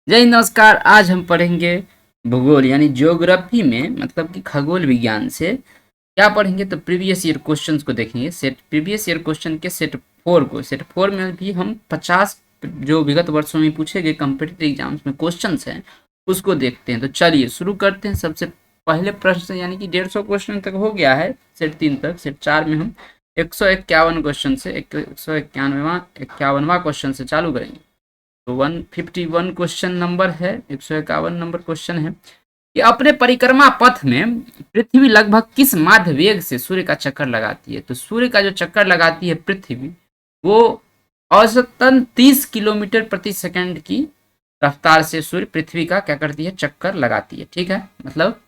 जय हिंद, नमस्कार। आज हम पढ़ेंगे भूगोल यानी ज्योग्राफी में, मतलब कि खगोल विज्ञान से क्या पढ़ेंगे। तो प्रीवियस ईयर क्वेश्चंस को देखेंगे। सेट प्रीवियस ईयर क्वेश्चन के सेट 4 को, सेट 4 में भी हम 50 जो विगत वर्षों में पूछे गए कम्पिटिटिव एग्जाम्स में क्वेश्चंस हैं उसको देखते हैं। तो चलिए शुरू करते हैं। सबसे पहले प्रश्न से, यानी कि 150 क्वेश्चन तक हो गया है सेट 3 तक। सेट 4 में हम 151 क्वेश्चन से 191वां क्वेश्चन से चालू करेंगे। तो 151 क्वेश्चन नंबर है, 151 नंबर क्वेश्चन है कि अपने परिक्रमा पथ में पृथ्वी लगभग किस माध्य वेग से सूर्य का चक्कर लगाती है। तो सूर्य का जो चक्कर लगाती है पृथ्वी, वो औसतन 30 किलोमीटर प्रति सेकंड की रफ्तार से सूर्य पृथ्वी का क्या करती है, चक्कर लगाती है। ठीक है, मतलब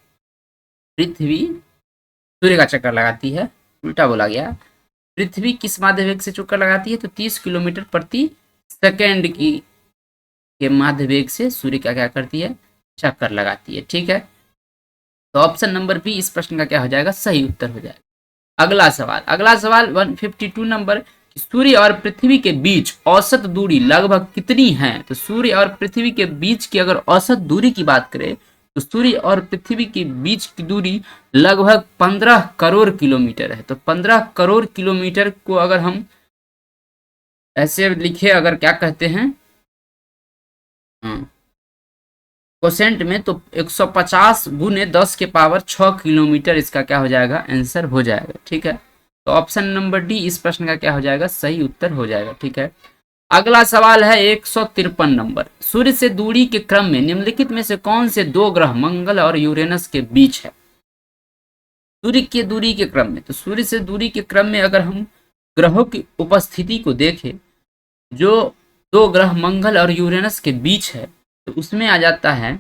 पृथ्वी सूर्य का चक्कर लगाती है, उल्टा बोला गया। पृथ्वी किस माध्य वेग से चक्कर लगाती है, तो 30 किलोमीटर प्रति सेकंड की के माध्य वेग से सूर्य का क्या करती है, चक्कर लगाती है। ठीक है, तो ऑप्शन नंबर बी इस प्रश्न का क्या हो जाएगा, सही उत्तर हो जाएगा। अगला सवाल 152 नंबर, सूर्य और पृथ्वी के बीच औसत दूरी लगभग कितनी है। तो सूर्य और पृथ्वी के बीच की अगर औसत दूरी की बात करें तो सूर्य और पृथ्वी के बीच की दूरी लगभग 15 करोड़ किलोमीटर है। तो 15 करोड़ किलोमीटर को अगर हम ऐसे लिखे, अगर क्या कहते हैं क्वेश्चन में, तो 150 गुने 10 के पावर 6 किलोमीटर इसका क्या हो जाएगा, आंसर हो जाएगा। ठीक है, तो ऑप्शन नंबर डी इस प्रश्न का क्या हो जाएगा, सही उत्तर हो जाएगा। ठीक है, अगला सवाल है 153 नंबर, सूर्य से दूरी के क्रम में निम्नलिखित में से कौन से दो ग्रह मंगल और यूरेनस के बीच है। सूर्य की दूरी के क्रम में, तो सूर्य से दूरी के क्रम में अगर हम ग्रहों की उपस्थिति को देखें, जो दो ग्रह मंगल और यूरेनस के बीच है, तो उसमें आ जाता है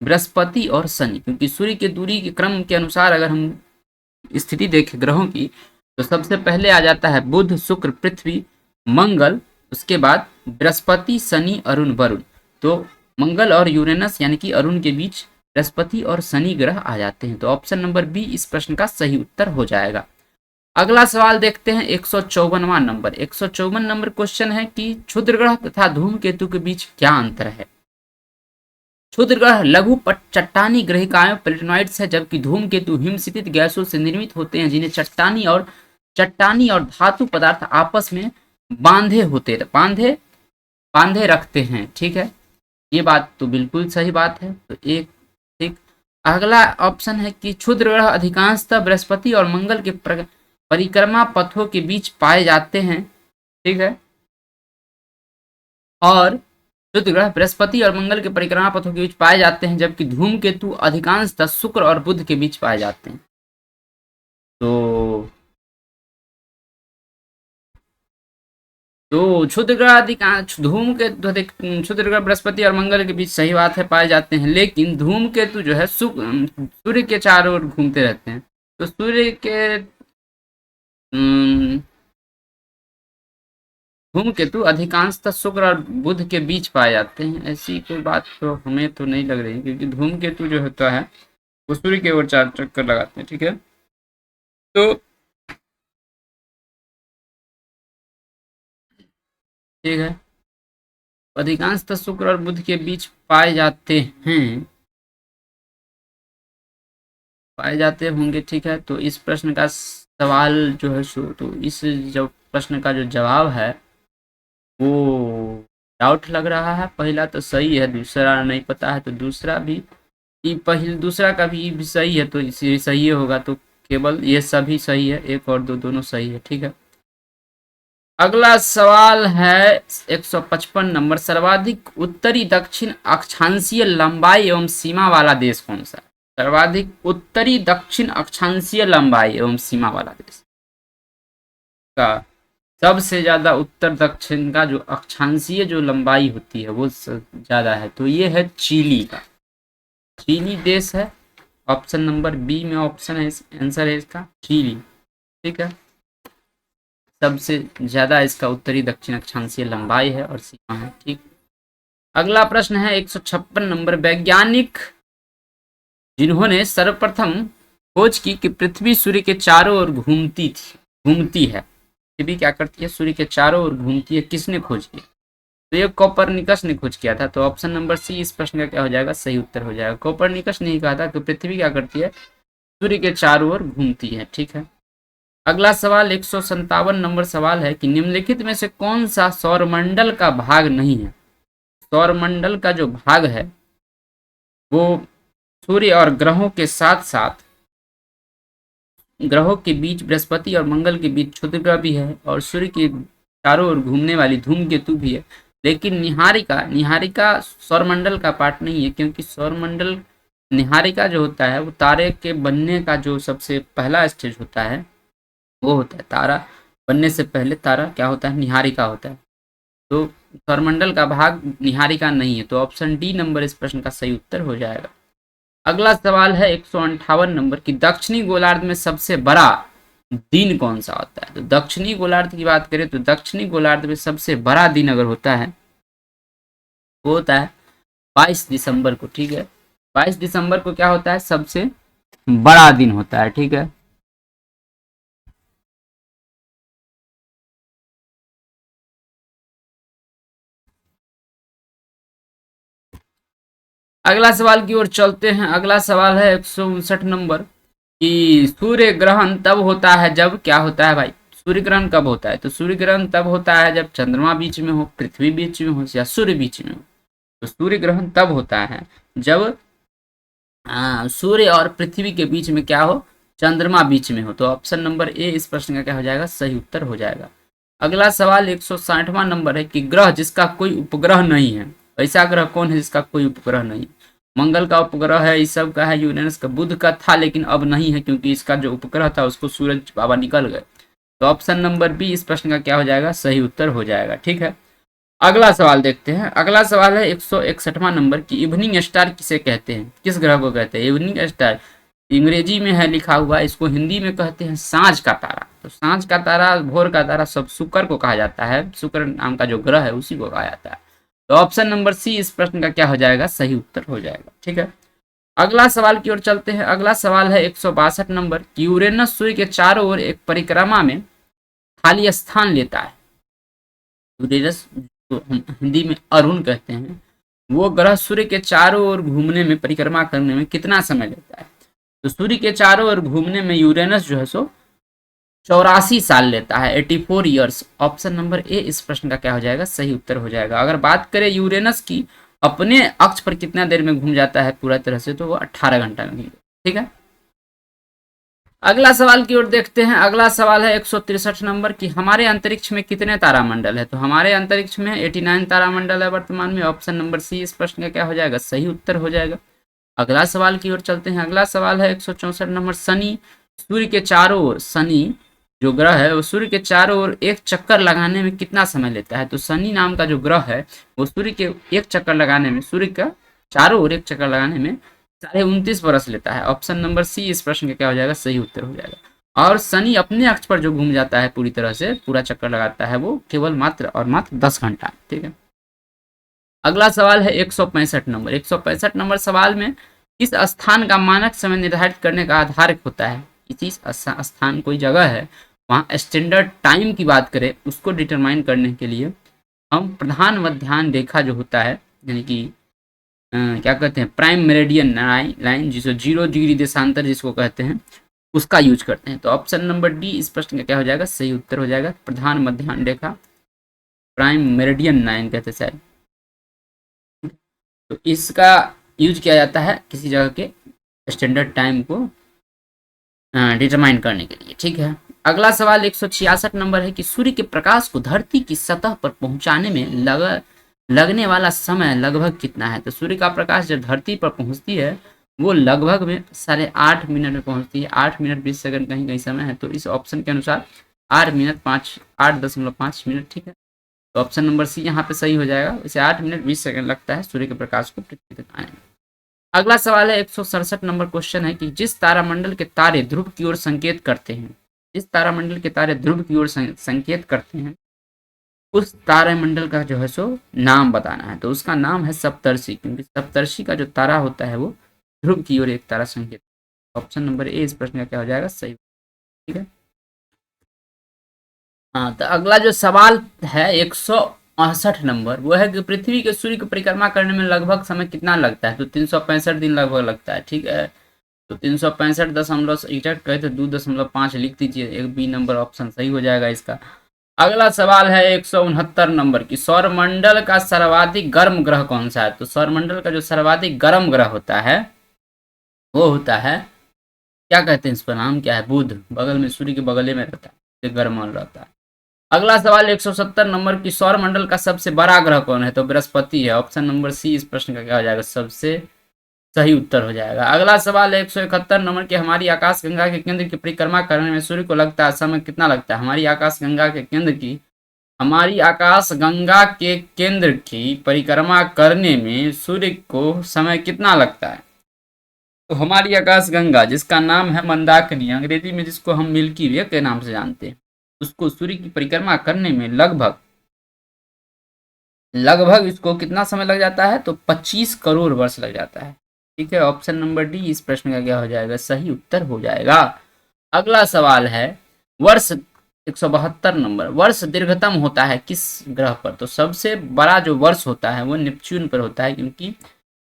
बृहस्पति और शनि। क्योंकि सूर्य के दूरी के क्रम के अनुसार अगर हम स्थिति देखें ग्रहों की, तो सबसे पहले आ जाता है बुध, शुक्र, पृथ्वी, मंगल, उसके बाद बृहस्पति, शनि, अरुण, वरुण। तो मंगल और यूरेनस यानी कि अरुण के बीच बृहस्पति और शनि ग्रह आ जाते हैं। तो ऑप्शन नंबर बी इस प्रश्न का सही उत्तर हो जाएगा। अगला सवाल देखते हैं 154वां नंबर। 154 नंबर क्वेश्चन है कि क्षुद्र ग्रह तथा धूमकेतु के बीच क्या अंतर है। क्षुद्र ग्रह लघु चट्टानी ग्रहिकाएं प्लेटनॉइड्स है, जबकि धूमकेतु हिमस्थित गैसों से निर्मित होते हैं जिन्हें चट्टानी और धातु पदार्थ आपस में बांधे रखते हैं। ठीक है, ये बात तो बिल्कुल सही बात है। तो एक ठीक। अगला ऑप्शन है कि क्षुद्र ग्रह अधिकांशतः बृहस्पति और मंगल के परिक्रमा पथों के बीच पाए जाते हैं। ठीक है, और क्षुद्र ग्रह बृहस्पति और मंगल के परिक्रमा पथों के बीच पाए जाते हैं, जबकि धूमकेतु अधिकांशतः शुक्र और बुध के बीच पाए जाते हैं। तो क्षुद्र ग्रह अधिकांश क्षुद्र ग्रह बृहस्पति और मंगल के बीच सही बात है, पाए जाते हैं। लेकिन धूमकेतु जो है सूर्य के चारों ओर घूमते रहते हैं। तो सूर्य के धूमकेतु अधिकांशतः शुक्र और बुध के बीच पाए जाते हैं। ऐसी कोई बात तो हमें तो नहीं लग रही, क्योंकि धूमकेतु जो होता है वो सूर्य के ओर चार चक्कर लगाते हैं। ठीक है, तो ठीक है, अधिकांशतः शुक्र और बुध के बीच पाए जाते होंगे। ठीक है, तो इस प्रश्न का सवाल जो है तो इस जो प्रश्न का जो जवाब है वो डाउट लग रहा है। पहला तो सही है, दूसरा नहीं पता है। तो दूसरा का भी सही है, तो इसी सही होगा। तो केवल ये सभी सही है, एक और दो दोनों सही है। ठीक है, अगला सवाल है 155 नंबर, सर्वाधिक उत्तरी दक्षिण अक्षांशीय लंबाई एवं सीमा वाला देश कौन सा है। सर्वाधिक उत्तरी दक्षिण अक्षांशीय लंबाई एवं सीमा वाला देश का सबसे ज्यादा उत्तर दक्षिण का जो अक्षांशीय जो लंबाई होती है वो ज्यादा है, तो ये है चिली का। चिली देश है। ऑप्शन नंबर बी में ऑप्शन है, आंसर है इसका चिली। ठीक है, सबसे ज्यादा इसका उत्तरी दक्षिण अक्षांशीय लंबाई है और सीमा है। ठीक, अगला प्रश्न है 156 नंबर, वैज्ञानिक जिन्होंने सर्वप्रथम खोज की कि पृथ्वी सूर्य के चारों ओर घूमती है। पृथ्वी क्या करती है, सूर्य के चारों ओर घूमती है, किसने खोज की। तो ये कोपरनिकस ने खोज किया था। तो ऑप्शन नंबर सी इस प्रश्न का क्या हो जाएगा, सही उत्तर हो जाएगा। कोपरनिकस ने ही कहा था कि पृथ्वी क्या करती है, सूर्य के चारों ओर घूमती है। ठीक है, अगला सवाल 157 नंबर सवाल है कि निम्नलिखित में से कौन सा सौरमंडल का भाग नहीं है। सौरमंडल का जो भाग है वो सूर्य और ग्रहों के साथ साथ ग्रहों के बीच बृहस्पति और मंगल के बीच क्षुद्र ग्रह भी है, और सूर्य के चारों ओर घूमने वाली धूमकेतु भी है। लेकिन निहारिका निहारिका सौरमंडल का पार्ट नहीं है, क्योंकि सौरमंडल निहारिका जो होता है वो तारे के बनने का जो सबसे पहला स्टेज होता है वो होता है तारा बनने से पहले तारा क्या होता है, निहारिका होता है। तो सौरमंडल का भाग निहारिका नहीं है, तो ऑप्शन डी नंबर इस प्रश्न का सही उत्तर हो जाएगा। अगला सवाल है 158 नंबर की दक्षिणी गोलार्ध में सबसे बड़ा दिन कौन सा होता है। तो दक्षिणी गोलार्ध की बात करें तो दक्षिणी गोलार्ध में सबसे बड़ा दिन अगर होता है वो होता है 22 दिसंबर को। ठीक है, 22 दिसंबर को क्या होता है, सबसे बड़ा दिन होता है। ठीक है, अगला सवाल की ओर चलते हैं। अगला सवाल है 159 नंबर कि सूर्य ग्रहण तब होता है जब क्या होता है भाई, सूर्य ग्रहण कब होता है। तो सूर्य ग्रहण तब होता है जब चंद्रमा बीच में हो, पृथ्वी बीच में हो या सूर्य बीच में हो। तो सूर्य ग्रहण तब होता है जब सूर्य और पृथ्वी के बीच में क्या हो, चंद्रमा बीच में हो। तो ऑप्शन नंबर ए इस प्रश्न का क्या हो जाएगा, सही उत्तर हो जाएगा। अगला सवाल 160वां नंबर है कि ग्रह जिसका कोई उपग्रह नहीं है, ऐसा ग्रह कौन है जिसका कोई उपग्रह नहीं। मंगल का उपग्रह है, इस सब का है, यूरेनस का, बुध का था लेकिन अब नहीं है क्योंकि इसका जो उपग्रह था उसको सूरज बाबा निकल गए। तो ऑप्शन नंबर बी इस प्रश्न का क्या हो जाएगा, सही उत्तर हो जाएगा। ठीक है, अगला सवाल देखते हैं। अगला सवाल है 161वां नंबर की इवनिंग स्टार किसे कहते हैं, किस ग्रह को कहते हैं। इवनिंग स्टार अंग्रेजी में है लिखा हुआ, इसको हिंदी में कहते हैं सांझ का तारा। तो सांझ का तारा, भोर का तारा सब शुक्र को कहा जाता है, शुक्र नाम का जो ग्रह है उसी को कहा जाता है। तो ऑप्शन नंबर सी इस प्रश्न का क्या हो जाएगा, सही उत्तर हो जाएगा। ठीक है, अगला सवाल की ओर चलते हैं। अगला सवाल है 162 नंबर कि यूरेनस सूर्य के चारों ओर एक परिक्रमा में खाली स्थान लेता है। यूरेनस तो हम हिंदी में अरुण कहते हैं, वो ग्रह सूर्य के चारों ओर घूमने में, परिक्रमा करने में कितना समय लेता है। तो सूर्य के चारों ओर घूमने में यूरेनस जो है सो 84 साल लेता है, 84 ईयर्स। ऑप्शन नंबर ए इस प्रश्न का क्या हो जाएगा, सही उत्तर हो जाएगा। अगर बात करें यूरेनस की अपने अक्ष पर कितना देर में घूम जाता है पूरा तरह से, तो वो 18 घंटा में घूम। ठीक है, अगला सवाल की ओर देखते हैं। अगला सवाल है 163 नंबर की हमारे अंतरिक्ष में कितने तारामंडल है। तो हमारे अंतरिक्ष में 89 तारामंडल है वर्तमान में। ऑप्शन नंबर सी इस प्रश्न का क्या हो जाएगा, सही उत्तर हो जाएगा। अगला सवाल की ओर चलते हैं। अगला सवाल है 164 नंबर शनि सूर्य के चारों ओर, शनि जो ग्रह है वो सूर्य के चारों ओर एक चक्कर लगाने में कितना समय लेता है। तो शनि नाम का जो ग्रह है वो सूर्य के एक चक्कर लगाने में, सूर्य का चारों ओर एक चक्कर लगाने में 29.5 बरस लेता है। ऑप्शन नंबर सी इस प्रश्न का क्या हो जाएगा, सही उत्तर हो जाएगा। और शनि अपने अक्ष पर जो घूम जाता है पूरी तरह से, पूरा चक्कर लगाता है, वो केवल मात्र और मात्र 10 घंटा। ठीक है, अगला सवाल है 165 नंबर। 165 नंबर सवाल में किस स्थान का मानक समय निर्धारित करने का आधार होता है। किसी स्थान, कोई जगह है वहाँ स्टैंडर्ड टाइम की बात करें, उसको डिटरमाइन करने के लिए हम प्रधान मध्याह्न रेखा जो होता है, यानी कि क्या कहते हैं, प्राइम मेरिडियन लाइन जिसको 0 डिग्री देशांतर जिसको कहते हैं, उसका यूज करते हैं। तो ऑप्शन नंबर डी इस प्रश्न का क्या हो जाएगा, सही उत्तर हो जाएगा। प्रधान मध्याह्न रेखा, प्राइम मेरिडियन लाइन कहते हैं शायद। तो इसका यूज किया जाता है किसी जगह के स्टैंडर्ड टाइम को डिटरमाइन करने के लिए। ठीक है, अगला सवाल 166 नंबर है कि सूर्य के प्रकाश को धरती की सतह पर पहुंचाने में लगने वाला समय लगभग कितना है। तो सूर्य का प्रकाश जब धरती पर पहुंचती है वो लगभग में 8.5 मिनट में पहुंचती है। 8 मिनट 20 सेकंड कहीं कहीं समय है, तो इस ऑप्शन के अनुसार 8.5 मिनट। ठीक है, तो ऑप्शन नंबर सी यहाँ पे सही हो जाएगा। इसे 8 मिनट 20 सेकंड लगता है सूर्य के प्रकाश को पृथ्वी तक आने में। अगला सवाल है 167 नंबर क्वेश्चन है कि जिस तारामंडल के तारे ध्रुव की ओर संकेत करते हैं, जिस तारामंडल के तारे ध्रुव की ओर संकेत करते हैं, उस तारामंडल का जो है सो नाम बताना है। तो उसका नाम है सप्तर्षि, क्योंकि सप्तर्षि का जो तारा होता है वो ध्रुव की ओर एक तारा संकेत। ऑप्शन नंबर ए इस प्रश्न का क्या हो जाएगा, सही। ठीक है, हाँ, तो अगला जो सवाल है 68 नंबर वो है कि पृथ्वी के सूर्य की परिक्रमा करने में लगभग समय कितना लगता है? तो 365 दिन लगभग लगता है। ठीक है, तो 365 एग्जैक्ट कहे तो 2.5 लिख दीजिए, एक बी नंबर ऑप्शन सही हो जाएगा इसका। अगला सवाल है 169 नंबर की, सौरमंडल का सर्वाधिक गर्म ग्रह कौन सा है? तो सौरमंडल का जो सर्वाधिक गर्म ग्रह होता है वो होता है, क्या कहते हैं इसका नाम क्या है? बुध, बगल में, सूर्य के बगल में रहता है, गर्म रहता है। अगला सवाल 170 नंबर की, सौरमंडल का सबसे बड़ा ग्रह कौन है? तो बृहस्पति है। ऑप्शन नंबर सी इस प्रश्न का क्या हो जाएगा? सबसे सही उत्तर हो जाएगा। अगला सवाल है 171 नंबर की, हमारी आकाश गंगा के केंद्र की परिक्रमा करने में सूर्य को लगता है समय कितना लगता है? हमारी आकाश गंगा के केंद्र की परिक्रमा करने में सूर्य को समय कितना लगता है? तो हमारी आकाश गंगा, जिसका नाम है मंदाकिनी, अंग्रेजी में जिसको हम मिल्की वे के नाम से जानते हैं, उसको सूर्य की परिक्रमा करने में लगभग इसको कितना समय लग जाता है? तो 25 करोड़ वर्ष लग जाता है। ठीक है, ऑप्शन नंबर डी इस प्रश्न का क्या हो जाएगा? सही उत्तर हो जाएगा। अगला सवाल है वर्ष 172 नंबर, वर्ष दीर्घतम होता है किस ग्रह पर? तो सबसे बड़ा जो वर्ष होता है वो नेपच्यून पर होता है, क्योंकि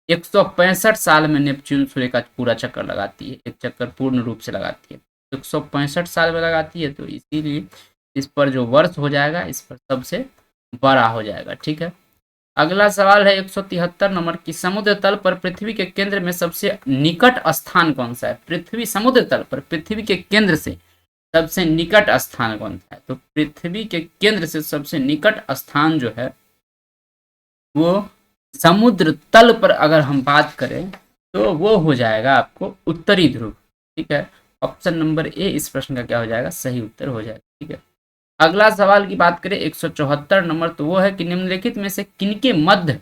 165 साल में नेपच्यून सूर्य का पूरा चक्कर लगाती है, एक चक्कर पूर्ण रूप से लगाती है, 165 साल में लगाती है, तो इसीलिए इस पर जो वर्ष हो जाएगा इस पर सबसे बड़ा हो जाएगा। ठीक है, अगला सवाल है 173 नंबर की, समुद्र तल पर पृथ्वी के केंद्र में सबसे निकट स्थान कौन सा है? पृथ्वी समुद्र तल पर पृथ्वी के केंद्र से सबसे निकट स्थान कौन सा है? तो पृथ्वी के केंद्र से सबसे निकट स्थान जो है वो समुद्र तल पर अगर हम बात करें तो वो हो जाएगा आपको उत्तरी ध्रुव। ठीक है, ऑप्शन नंबर ए इस प्रश्न का क्या हो जाएगा? सही उत्तर हो जाएगा। ठीक है, अगला सवाल की बात करें 174 नंबर, तो वो है कि निम्नलिखित में से किनके मध्य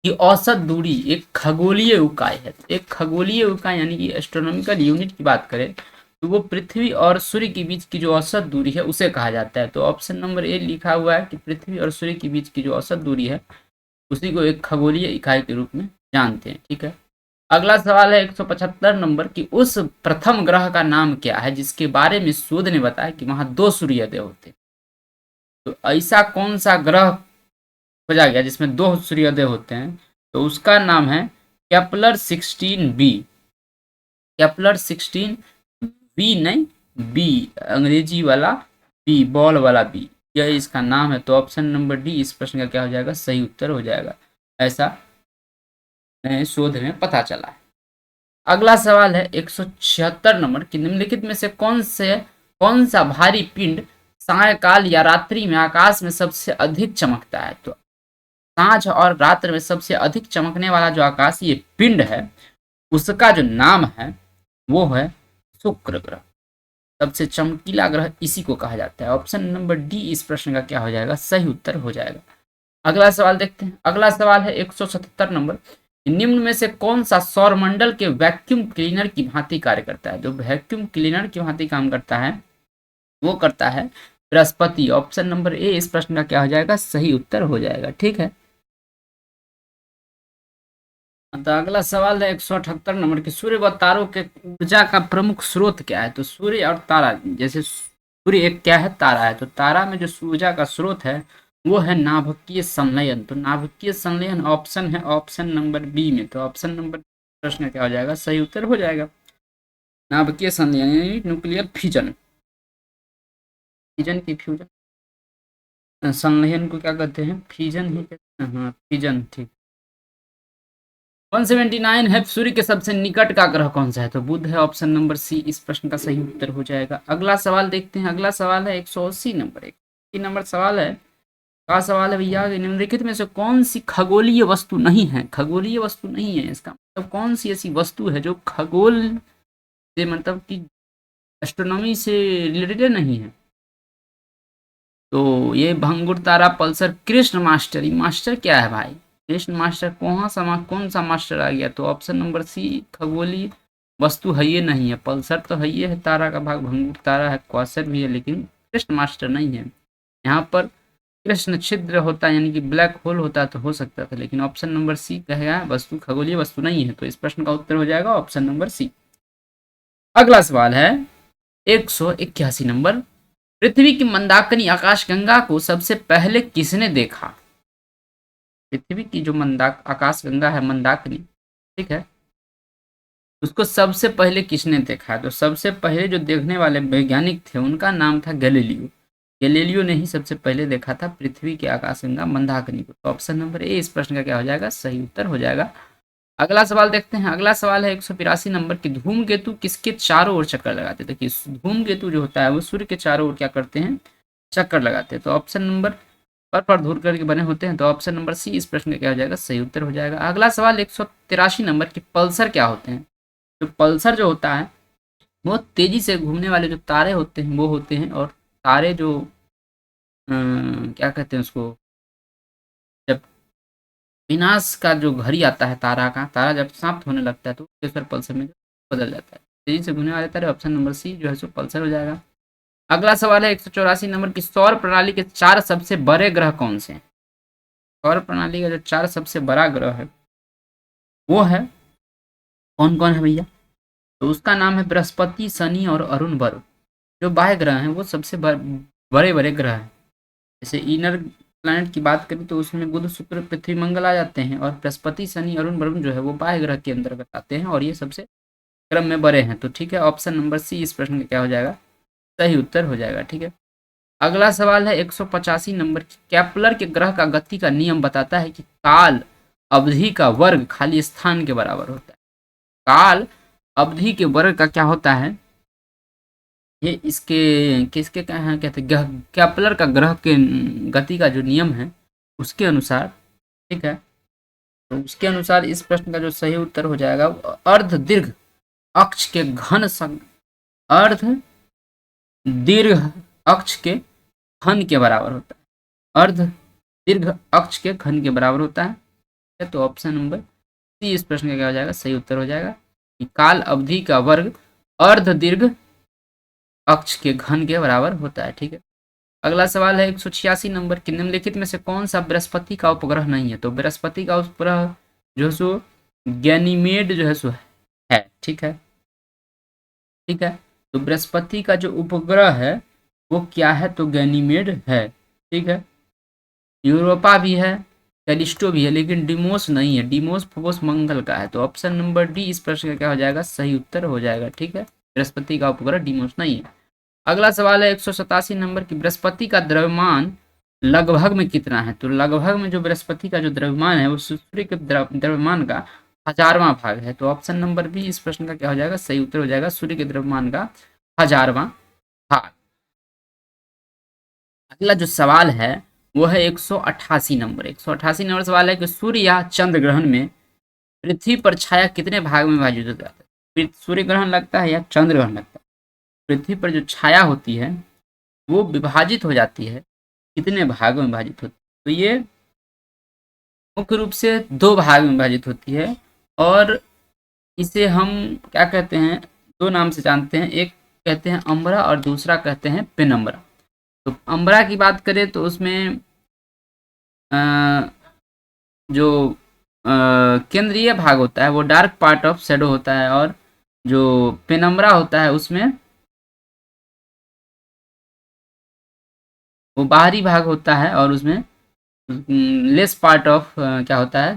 की औसत दूरी एक खगोलीय इकाई है? एक खगोलीय इकाई यानी कि एस्ट्रोनॉमिकल यूनिट की बात करें तो वो पृथ्वी और सूर्य के बीच की जो औसत दूरी है उसे कहा जाता है। तो ऑप्शन नंबर ए लिखा हुआ है कि पृथ्वी और सूर्य के बीच की जो औसत दूरी है उसी को एक खगोलीय इकाई के रूप में जानते हैं। ठीक है, अगला सवाल है 175 नंबर की, उस प्रथम ग्रह का नाम क्या है जिसके बारे में शोध ने बताया कि वहां 2 सूर्योदय होते हैं? तो ऐसा कौन सा ग्रह खोजा गया जिसमें 2 सूर्योदय होते हैं? तो उसका नाम है केपलर 16b। केपलर 16b नहीं, बी, अंग्रेजी वाला बी, बॉल वाला बी, यह इसका नाम है। तो ऑप्शन नंबर डी इस प्रश्न का क्या हो जाएगा? सही उत्तर हो जाएगा, ऐसा शोध में पता चला है। अगला सवाल है 176 नंबर की, निम्नलिखित में से कौन सा भारी पिंड सायकाल या रात्रि में आकाश में सबसे अधिक चमकता है? तो सांझ और रात्र में सबसे अधिक चमकने वाला जो आकाशीय पिंड है उसका जो नाम है वो है शुक्र ग्रह। सबसे चमकीला ग्रह इसी को कहा जाता है। ऑप्शन नंबर डी इस प्रश्न का क्या हो जाएगा? सही उत्तर हो जाएगा। अगला सवाल देखते हैं। अगला सवाल है 177 नंबर, निम्न में से कौन सा सौरमंडल के वैक्यूम क्लीनर की भांति कार्य करता है? जो वैक्यूम क्लीनर की भांति काम करता है वो करता है बृहस्पति। ऑप्शन नंबर ए इस प्रश्न का क्या हो जाएगा? सही उत्तर हो जाएगा। ठीक है, तो अगला सवाल है 178 नंबर की, सूर्य व तारों के ऊर्जा का प्रमुख स्रोत क्या है? तो सूर्य और तारा, जैसे सूर्य एक क्या है? तारा है। तो तारा में जो ऊर्जा का स्रोत है वो है नाभिकीय संलयन। तो नाभिकीय संलयन ऑप्शन है ऑप्शन नंबर बी में। तो ऑप्शन नंबर प्रश्न क्या हो जाएगा? सही उत्तर हो जाएगा। नाभिकीय संलयन यानी न्यूक्लियर फिजन, फिजन की फ्यूजन, संलयन को क्या कहते हैं? फिजन ही कहते हैं। हाँ, फिजन। ठीक, 179 है, सूर्य के सबसे निकट का ग्रह कौन सा है? तो बुध है। ऑप्शन नंबर सी इस प्रश्न का सही उत्तर हो जाएगा। अगला सवाल देखते हैं। अगला सवाल है 180 नंबर, 180 नंबर सवाल है, क्या सवाल है भैया? निम्नलिखित में से कौन सी खगोलीय वस्तु नहीं है? खगोलीय वस्तु नहीं है इसका मतलब कौन सी ऐसी वस्तु है जो खगोल से मतलब कि एस्ट्रोनॉमी से रिलेटेड नहीं है? तो ये भंगुर तारा, पल्सर, कृष्ण मास्टर। ये मास्टर क्या है भाई? कृष्ण मास्टर कौन सा मास्टर आ गया? तो ऑप्शन नंबर सी खगोलीय वस्तु है ये नहीं है। पल्सर तो है ये है, तारा का भाग, भंगुर तारा है, क्वासर भी है, लेकिन कृष्ण मास्टर नहीं है। यहाँ पर कृष्ण छिद्र होता है यानी कि ब्लैक होल होता तो हो सकता था, लेकिन ऑप्शन नंबर सी कहेगा वस्तु खगोलीय वस्तु नहीं है। तो इस प्रश्न का उत्तर हो जाएगा ऑप्शन नंबर सी। अगला सवाल है 181 नंबर, पृथ्वी की मंदाकिनी आकाशगंगा को सबसे पहले किसने देखा? पृथ्वी की जो आकाशगंगा है मंदाकिनी, ठीक है, उसको सबसे पहले किसने देखा? तो सबसे पहले जो देखने वाले वैज्ञानिक थे उनका नाम था गैलीलियो। गैलीलियो ने ही सबसे पहले देखा था पृथ्वी की आकाशगंगा मंदाकिनी को। तो ऑप्शन नंबर ए इस प्रश्न का क्या हो जाएगा? सही उत्तर हो जाएगा। अगला सवाल देखते हैं। अगला सवाल है 183 नंबर की, धूमकेतु किसके चारों ओर चक्कर लगाते? देखिए धूमकेतु जो होता है वो सूर्य के चारों ओर क्या करते हैं? चक्कर लगाते हैं। तो ऑप्शन नंबर पर धूल करके बने होते हैं। तो ऑप्शन नंबर सी इस प्रश्न का क्या हो जाएगा? सही उत्तर हो जाएगा। अगला सवाल 183 नंबर की, पल्सर क्या होते हैं? तो पल्सर जो होता है वो तेजी से घूमने वाले जो तारे होते हैं वो होते हैं। और तारे जो क्या कहते हैं उसको, जब विनाश का जो घड़ी आता है तारा जब समाप्त होने लगता है तो उस पर पल्सर में बदल जाता है। तेजी से घूमने वाले तारे, ऑप्शन नंबर सी जो है सो पल्सर हो जाएगा। अगला सवाल है 184 नंबर की, सौर प्रणाली के 4 सबसे बड़े ग्रह कौन से हैं? सौर प्रणाली का जो 4 सबसे बड़ा ग्रह है वो है, कौन कौन है भैया? तो उसका नाम है बृहस्पति, शनि और अरुण वर्ग। जो बाह्य ग्रह हैं वो सबसे बड़े बड़े ग्रह हैं। जैसे इनर प्लैनेट की बात करें तो उसमें बुध, शुक्र, पृथ्वी, मंगल आ जाते हैं। और बृहस्पति, शनि, अरुण, वरुण जो है वो बाह्य ग्रह के अंतर्गत आते हैं और ये सबसे क्रम में बड़े हैं। तो ठीक है, ऑप्शन नंबर सी इस प्रश्न का क्या हो जाएगा? सही उत्तर हो जाएगा। ठीक है, अगला सवाल है 185 नंबर की, कैप्लर के ग्रह का गति का नियम बताता है कि काल अवधि का वर्ग खाली स्थान के बराबर होता है। काल अवधि के वर्ग का क्या होता है? ये इसके किसके कहते हैं? कैप्लर का ग्रह के गति का जो नियम है उसके अनुसार, ठीक है, तो उसके अनुसार इस प्रश्न का जो सही उत्तर हो जाएगा अर्ध दीर्घ अक्ष के घन अर्ध दीर्घ अक्ष के घन के बराबर होता है। अर्ध दीर्घ अक्ष के घन के बराबर होता है। तो ऑप्शन नंबर सी इस प्रश्न का क्या हो जाएगा? सही उत्तर हो जाएगा कि काल अवधि का वर्ग अर्ध दीर्घ अक्ष के घन के बराबर होता है। ठीक है, अगला सवाल है 186 नंबर की, निम्नलिखित में से कौन सा बृहस्पति का उपग्रह नहीं है? तो बृहस्पति का उपग्रह जो है सो गैनीमेड जो है सो है। ठीक है, ठीक है, तो बृहस्पति का जो उपग्रह है वो क्या है? तो गैनीमेड है। ठीक है, यूरोपा भी है, कैलिस्टो भी है, लेकिन डिमोस नहीं है। डिमोस फोबोस मंगल का है। तो ऑप्शन नंबर डी इस प्रश्न का क्या हो जाएगा? सही उत्तर हो जाएगा। ठीक है, बृहस्पति का उपग्रह डिमोस नहीं है। अगला सवाल है 187 नंबर की, बृहस्पति का द्रव्यमान लगभग में कितना है? तो लगभग में जो बृहस्पति का जो द्रव्यमान है वो सूर्य के द्रव्यमान का 1000वां भाग है। तो ऑप्शन नंबर बी इस प्रश्न का क्या हो जाएगा? सही उत्तर हो जाएगा, सूर्य के द्रव्यमान का 1000वां भाग। अगला जो सवाल है वो है 188 नंबर। 188 नंबर सवाल है कि सूर्य या चंद्र ग्रहण में पृथ्वी पर छाया कितने भाग में विभाजित हो जाता है? सूर्य ग्रहण लगता है या चंद्र ग्रहण लगता है? पृथ्वी पर जो छाया होती है वो विभाजित हो जाती है, कितने भागों में विभाजित होती है? तो ये मुख्य रूप से 2 भाग में विभाजित होती है। और इसे हम क्या कहते हैं? 2 नाम से जानते हैं, एक कहते हैं अम्बरा और दूसरा कहते हैं पेनम्बरा। तो अम्बरा की बात करें तो उसमें जो केंद्रीय भाग होता है वो डार्क पार्ट ऑफ शेडो होता है। और जो पेनम्बरा होता है उसमें वो बाहरी भाग होता है और उसमें लेस पार्ट ऑफ क्या होता है?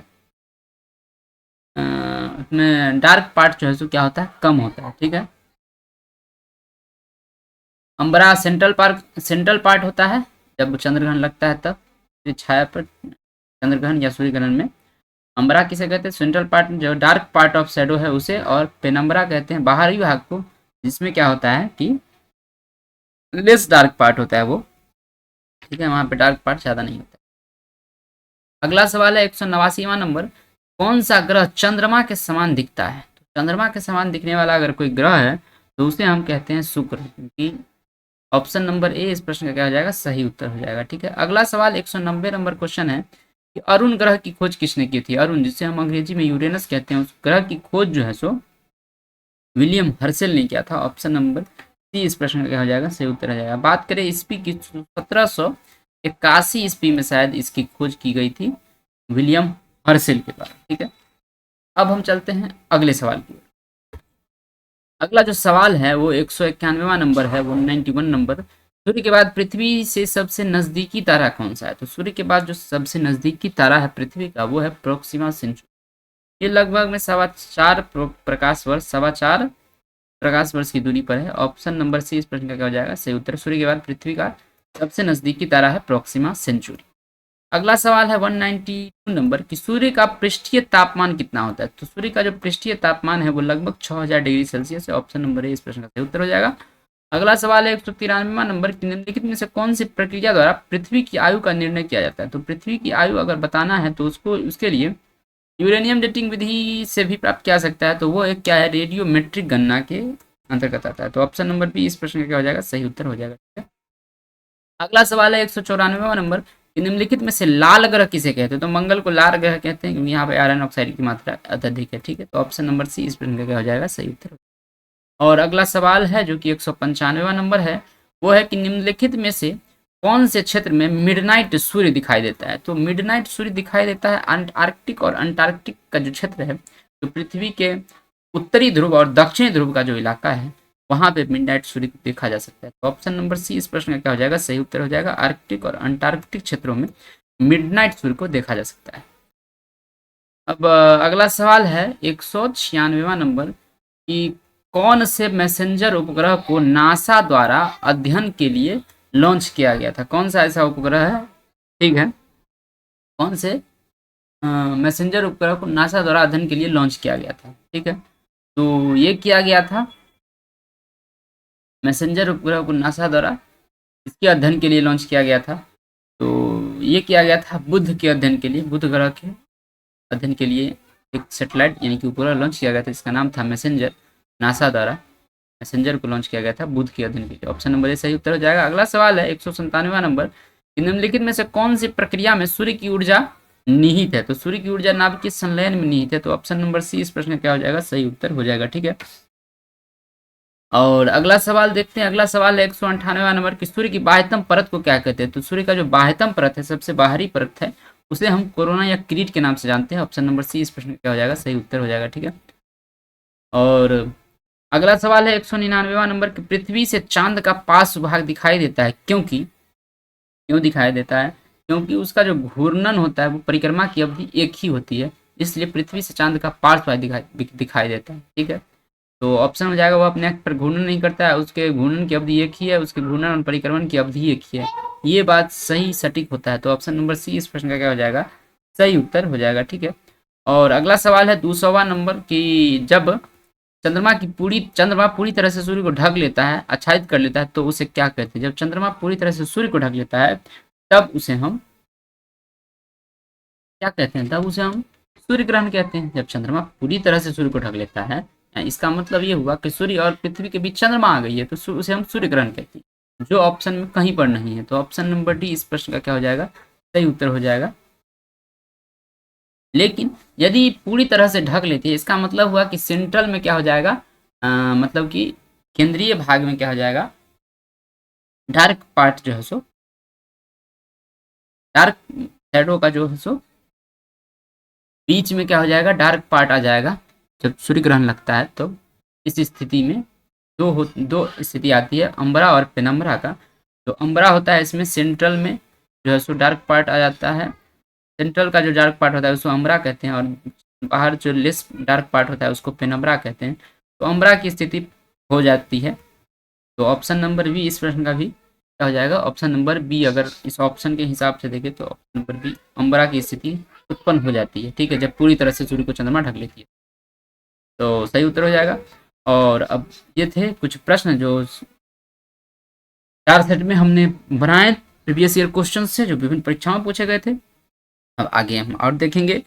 उसमें डार्क पार्ट जो है सो क्या होता है? कम होता है। ठीक है, अम्बरा सेंट्रल पार्ट होता है जब चंद्रग्रहण लगता है तब छाया पर चंद्रग्रहण या सूर्य ग्रहण में। अम्बरा किसे कहते हैं? सेंट्रल पार्ट जो डार्क पार्ट ऑफ शेडो है उसे। और पेनम्बरा कहते हैं बाहरी भाग को जिसमें क्या होता है कि लेस डार्क पार्ट होता है वो। ठीक है, वहां पे डार्क पार्ट ज्यादा नहीं होता। अगला सवाल है 189वां नंबर, कौन सा ग्रह चंद्रमा के समान दिखता है? तो चंद्रमा के समान दिखने वाला अगर कोई ग्रह है तो उसे हम कहते हैं शुक्र, क्योंकि ऑप्शन नंबर ए इस प्रश्न का क्या हो जाएगा? सही उत्तर हो जाएगा। ठीक है, अगला सवाल 190 नंबर क्वेश्चन है कि अरुण ग्रह की खोज किसने की थी? अरुण, जिसे हम अंग्रेजी में यूरेनस कहते हैं, उस ग्रह की खोज जो है सो विलियम हर्सेल ने किया था। ऑप्शन नंबर सी इस प्रश्न का क्या हो जाएगा? सही उत्तर हो जाएगा। बात करें ईस्वी की, 1781 ईस्वी में शायद इसकी खोज की गई थी विलियम हर्सेल के द्वारा। ठीक है, अब हम चलते हैं अगले सवाल की। अगला जो सवाल है वो 191वां नंबर है, 191 नंबर, सूर्य के बाद पृथ्वी से सबसे नजदीकी तारा कौन सा है? तो सूर्य के बाद जो सबसे नजदीकी तारा है पृथ्वी का वो है प्रोक्सिमा सेंचुरी। ये लगभग में 4.25 प्रकाश वर्ष 4.25 प्रकाश वर्ष की दूरी पर है। ऑप्शन नंबर सी इस प्रश्न का क्या हो जाएगा सही उत्तर। सूर्य के बाद पृथ्वी का सबसे नजदीकी तारा है प्रोक्सिमा सेंचुरी। अगला सवाल है 192 नंबर कि सूर्य का पृष्ठीय तापमान कितना होता है? तो सूर्य का जो पृष्ठीय तापमान है वो लगभग 6000 डिग्री सेल्सियस है। ऑप्शन नंबर ए इस प्रश्न का सही उत्तर हो जाएगा। अगला सवाल है 193वां नंबर कि निम्नलिखित में से कौन सी प्रक्रिया द्वारा पृथ्वी की आयु का निर्णय किया जाता है? तो पृथ्वी की आयु अगर बताना है तो उसके लिए यूरेनियम डेटिंग विधि से भी प्राप्त किया जा सकता है। तो वो एक क्या है, रेडियोमेट्रिक गणना के अंतर्गत आता है। तो ऑप्शन नंबर बी इस प्रश्न का क्या हो जाएगा सही उत्तर हो जाएगा। ठीक है। अगला सवाल है 194वां नंबर कि निम्नलिखित में से लाल ग्रह किसे कहते हैं? तो मंगल को लाल ग्रह कहते हैं क्योंकि यहाँ पे आयरन ऑक्साइड की मात्रा अत्यधिक है। ठीक है। तो ऑप्शन नंबर सी इस प्रश्न का क्या हो जाएगा सही उत्तर। और अगला सवाल है जो कि 195वां नंबर है वो है कि निम्नलिखित में से कौन से क्षेत्र में मिडनाइट सूर्य दिखाई देता है? तो मिडनाइट सूर्य दिखाई देता है अंटार्कटिक और अंटार्कटिक का जो क्षेत्र है तो पृथ्वी के उत्तरी ध्रुव और दक्षिणी ध्रुव का जो इलाका है वहां पे मिडनाइट सूर्य देखा जा सकता है। तो ऑप्शन नंबर सी इस प्रश्न का क्या हो जाएगा सही उत्तर हो जाएगा। आर्कटिक और अंटार्कटिक क्षेत्रों में मिडनाइट सूर्य को देखा जा सकता है। अब अगला सवाल है 196वां नंबर कि कौन से मैसेंजर उपग्रह को नासा द्वारा अध्ययन के लिए लॉन्च किया गया था? कौन सा ऐसा उपग्रह है? ठीक है। कौन से मैसेंजर उपग्रह को नासा द्वारा अध्ययन के लिए लॉन्च किया गया था? ठीक है। तो ये किया गया था मैसेंजर उपग्रह को नासा द्वारा इसके अध्ययन के लिए लॉन्च किया गया था। तो ये किया गया था बुध के अध्ययन के लिए, बुध ग्रह के अध्ययन के लिए एक सैटेलाइट यानी कि उपग्रह लॉन्च किया गया था। इसका नाम था मैसेंजर। नासा द्वारा मैसेंजर को लॉन्च किया गया था बुध के अध्ययन के लिए। ऑप्शन नंबर ए सही उत्तर हो जाएगा। अगला सवाल है 197वां नंबर निम्नलिखित में से कौन सी प्रक्रिया में सूर्य की ऊर्जा निहित है? तो सूर्य की ऊर्जा नाभिकीय संलयन में निहित है। तो ऑप्शन नंबर सी इस प्रश्न का क्या हो जाएगा सही उत्तर हो जाएगा। ठीक है। और अगला सवाल देखते हैं। अगला सवाल है 198वां नंबर कि सूर्य की बाह्यतम परत को क्या कहते हैं? तो सूर्य का जो बाह्यतम परत है सबसे बाहरी परत है उसे हम कोरोना या क्रीट के नाम से जानते हैं। ऑप्शन नंबर सी इस प्रश्न का क्या हो जाएगा सही उत्तर हो जाएगा। ठीक है। और अगला सवाल है 199वां नंबर कि पृथ्वी से चांद का पार्श्व भाग दिखाई देता है क्यों दिखाई देता है? क्योंकि उसका जो घूर्णन होता है वो परिक्रमा की अवधि एक ही होती है, इसलिए पृथ्वी से चांद का पार्श्व भाग दिखाई देता है। ठीक है। तो ऑप्शन हो जाएगा वो अपने अक्ष पर घूर्णन नहीं करता है, उसके घूर्णन की अवधि एक ही है, उसके घूर्णन और परिक्रमण की अवधि एक ही है। ये बात सही सटीक होता है। तो ऑप्शन नंबर सी इस प्रश्न का क्या हो जाएगा सही उत्तर हो जाएगा। ठीक है। और अगला सवाल है 200वां नंबर कि जब चंद्रमा पूरी तरह से सूर्य को ढक लेता है, आच्छादित कर लेता है तो उसे क्या कहते हैं? जब चंद्रमा पूरी तरह से सूर्य को ढक लेता है तब उसे हम क्या कहते हैं? तब उसे हम सूर्य ग्रहण कहते हैं। जब चंद्रमा पूरी तरह से सूर्य को ढक लेता है इसका मतलब ये हुआ कि सूर्य और पृथ्वी के बीच चंद्रमा आ गई है तो उसे हम सूर्य ग्रहण कहते हैं, जो ऑप्शन में कहीं पर नहीं है। तो ऑप्शन नंबर डी इस प्रश्न का क्या हो जाएगा सही उत्तर हो जाएगा। लेकिन यदि पूरी तरह से ढक लेती है इसका मतलब हुआ कि सेंट्रल में क्या हो जाएगा, मतलब कि केंद्रीय भाग में क्या हो जाएगा, डार्क पार्ट जो है सो डार्क शैडो का जो है सो बीच में क्या हो जाएगा डार्क पार्ट आ जाएगा जब सूर्य ग्रहण लगता है। तो इस स्थिति में दो स्थिति आती है अम्बरा और पेनम्बरा का। तो अम्बरा होता है इसमें सेंट्रल में जो है सो डार्क पार्ट आ जाता है, सेंट्रल का जो डार्क पार्ट होता है उसको अम्बरा कहते हैं और बाहर जो लेस डार्क पार्ट होता है उसको पेनम्बरा कहते हैं। तो अम्बरा की स्थिति हो जाती है। तो ऑप्शन नंबर बी इस प्रश्न का भी क्या हो जाएगा, ऑप्शन नंबर बी अगर इस ऑप्शन के हिसाब से देखें तो ऑप्शन नंबर बी अम्बरा की स्थिति उत्पन्न हो जाती है। ठीक है। जब पूरी तरह से सूर्य को चंद्रमा ढक लेती है तो सही उत्तर हो जाएगा। और अब ये थे कुछ प्रश्न जो 4 सेट में हमने बनाए प्रीवियस ईयर क्वेश्चन से जो विभिन्न परीक्षाओं में पूछे गए थे। अब आगे हम और देखेंगे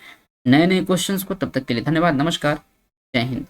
नए नए क्वेश्चंस को। तब तक के लिए धन्यवाद। नमस्कार। जय हिंद।